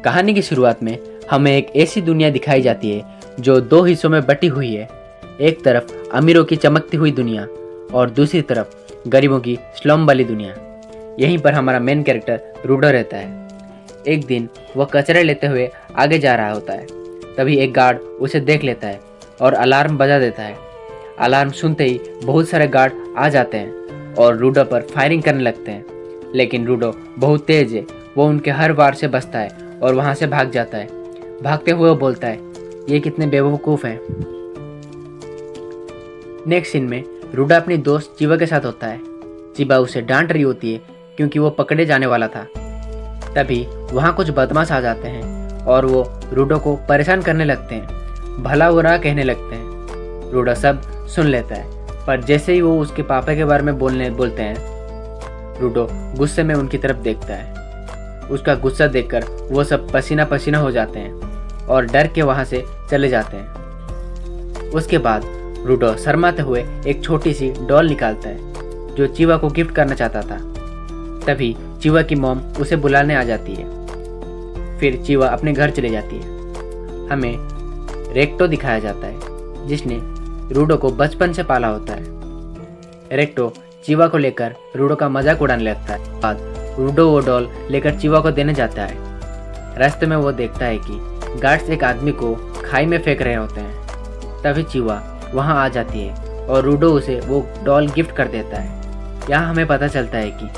कहानी की शुरुआत में हमें एक ऐसी दुनिया दिखाई जाती है जो दो हिस्सों में बटी हुई है। एक तरफ अमीरों की चमकती हुई दुनिया और दूसरी तरफ गरीबों की स्लम वाली दुनिया। यहीं पर हमारा मेन कैरेक्टर रूडो रहता है। एक दिन वह कचरा लेते हुए आगे जा रहा होता है। तभी एक गार्ड उसे देख लेता है और अलार्म बजा देता है। अलार्म सुनते ही बहुत सारे गार्ड आ जाते हैं और रूडो पर फायरिंग करने लगते हैं, लेकिन रूडो बहुत तेज है। वो उनके हर वार से बचता है और वहाँ से भाग जाता है। भागते हुए वो बोलता है, ये कितने बेवकूफ़ हैं। नेक्स्ट सीन में रूडो अपनी दोस्त चिवा के साथ होता है। चिवा उसे डांट रही होती है क्योंकि वो पकड़े जाने वाला था। तभी वहाँ कुछ बदमाश आ जाते हैं और वो रूडो को परेशान करने लगते हैं, भला बुरा कहने लगते हैं। रूडो सब सुन लेता है, पर जैसे ही वो उसके पापा के बारे में बोलते हैं, रूडो गुस्से में उनकी तरफ देखता है। उसका गुस्सा देखकर वो सब पसीना पसीना हो जाते हैं और डर के वहाँ से चले जाते हैं। उसके बाद रूडो शर्माते हुए एक छोटी सी डॉल निकालता है जो चिवा को गिफ्ट करना चाहता था। तभी चिवा की मॉम उसे बुलाने आ जाती है। फिर चिवा अपने घर चले जाती है। हमें रेक्टो दिखाया जाता है जिसने रूडो को बचपन से पाला होता है। रेक्टो चिवा को लेकर रूडो का मजाक उड़ाने लगता है। बाद रूडो वो डॉल लेकर चिवा को देने जाता है। रास्ते में वो देखता है कि गार्ड्स एक आदमी को खाई में फेंक रहे होते हैं। तभी चिवा वहाँ आ जाती है और रूडो उसे वो डॉल गिफ्ट कर देता है। यहाँ हमें पता चलता है कि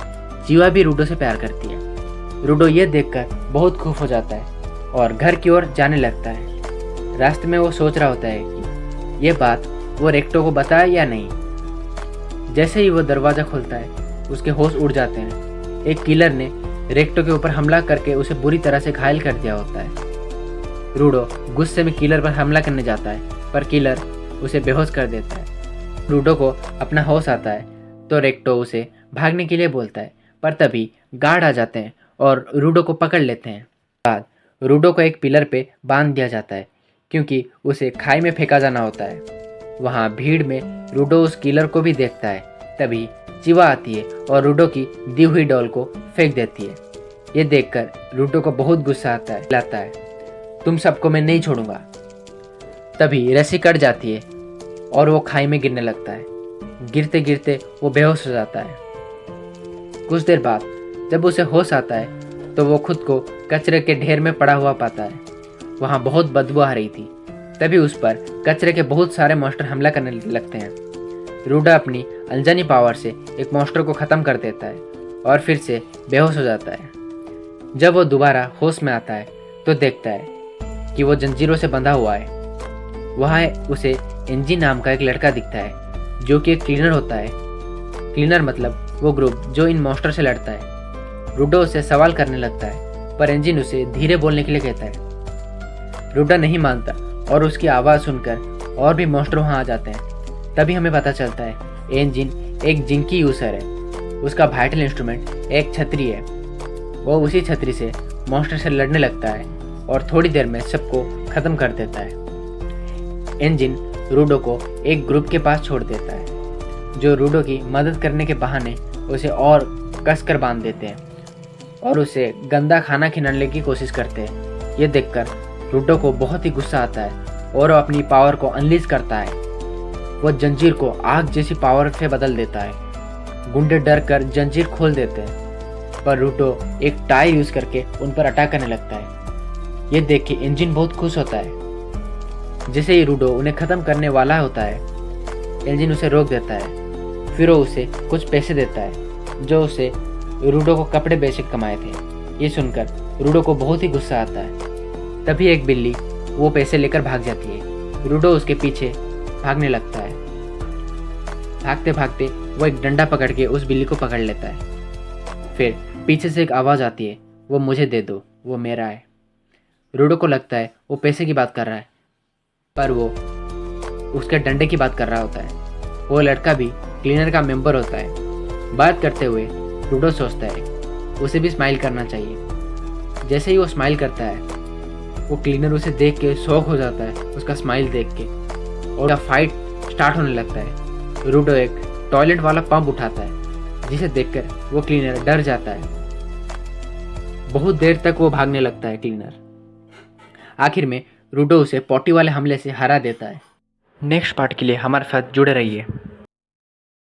चिवा भी रूडो से प्यार करती है। रूडो ये देखकर बहुत खुश हो जाता है और घर की ओर जाने लगता है। रास्ते में वो सोच रहा होता है कि ये बात वो रेक्टो को बताए या नहीं। जैसे ही वो दरवाज़ा खुलता है उसके होश उड़ जाते हैं। एक किलर ने रेक्टो के ऊपर हमला करके उसे बुरी तरह से घायल कर दिया होता है। रूडो गुस्से में किलर पर हमला करने जाता है, पर किलर उसे बेहोश कर देता है। रूडो को अपना होश आता है तो रेक्टो उसे भागने के लिए बोलता है, पर तभी गार्ड आ जाते हैं और रूडो को पकड़ लेते हैं। बाद रूडो को एक पिलर पे बांध दिया जाता है क्योंकि उसे खाई में फेंका जाना होता है। वहाँ भीड़ में रूडो उस किलर को भी देखता है। तभी चिवा आती है और रूडो की दी हुई डॉल को फेंक देती है। ये देखकर रूडो को बहुत गुस्सा आता है, तुम सबको मैं नहीं छोड़ूंगा। तभी रस्सी कट जाती है और वो खाई में गिरने लगता है। गिरते गिरते वो बेहोश हो जाता है। कुछ देर बाद जब उसे होश आता है तो वो खुद को कचरे के ढेर में पड़ा हुआ पाता है। वहाँ बहुत बदबू आ रही थी। तभी उस पर कचरे के बहुत सारे मॉन्स्टर हमला करने लगते हैं। रूडो अपनी अनजानी पावर से एक मॉन्स्टर को ख़त्म कर देता है और फिर से बेहोश हो जाता है। जब वो दोबारा होश में आता है तो देखता है कि वो जंजीरों से बंधा हुआ है। वहाँ उसे एनजी नाम का एक लड़का दिखता है जो कि एक क्लीनर होता है। क्लीनर मतलब वो ग्रुप जो इन मॉन्स्टर से लड़ता है। रूडो उसे सवाल करने लगता है, पर एंजिन उसे धीरे बोलने के लिए कहता है। रूडो नहीं मानता और उसकी आवाज़ सुनकर और भी मॉन्स्टर वहाँ आ जाते हैं। तभी हमें पता चलता है एंजिन एक जिंकी यूज़र है। उसका वाइटल इंस्ट्रूमेंट एक छतरी है। वो उसी छतरी से मॉन्स्टर से लड़ने लगता है और थोड़ी देर में सबको ख़त्म कर देता है। एंजिन रूडो को एक ग्रुप के पास छोड़ देता है जो रूडो की मदद करने के बहाने उसे और कसकर बांध देते हैं और उसे गंदा खाना खिलाने की कोशिश करते हैं। ये देखकर रूडो को बहुत ही गुस्सा आता है और वो अपनी पावर को अनलीज करता है। वो जंजीर को आग जैसी पावर से बदल देता है। गुंडे डर कर जंजीर खोल देते हैं, पर रूडो एक टायर यूज़ करके उन पर अटैक करने लगता है। ये देख के एंजिन बहुत खुश होता है। जैसे ही रूडो उन्हें ख़त्म करने वाला होता है, एंजिन उसे रोक देता है। फिर वो उसे कुछ पैसे देता है जो उसे रूडो को कपड़े बेच के कमाए थे। ये सुनकर रूडो को बहुत ही गुस्सा आता है। तभी एक बिल्ली वो पैसे लेकर भाग जाती है। रूडो उसके पीछे भागने लगता है। भागते भागते वो एक डंडा पकड़ के उस बिल्ली को पकड़ लेता है। फिर पीछे से एक आवाज़ आती है, वो मुझे दे दो, वो मेरा है। रूडो को लगता है वो पैसे की बात कर रहा है, पर वो उसके डंडे की बात कर रहा होता है। वो लड़का भी क्लीनर का मेंबर होता है। बात करते हुए रूडो सोचता है उसे भी स्माइल करना चाहिए। जैसे ही वो स्माइल करता है, वो क्लीनर उसे देख के शॉक हो जाता है उसका स्माइल देख के, और फाइट स्टार्ट होने लगता है। रूडो एक टॉयलेट वाला पंप उठाता है जिसे देखकर वो क्लीनर डर जाता है। बहुत देर तक वो भागने लगता है क्लीनर। आखिर में रूडो उसे पॉटी वाले हमले से हरा देता है। नेक्स्ट पार्ट के लिए हमारे साथ जुड़े रहिए।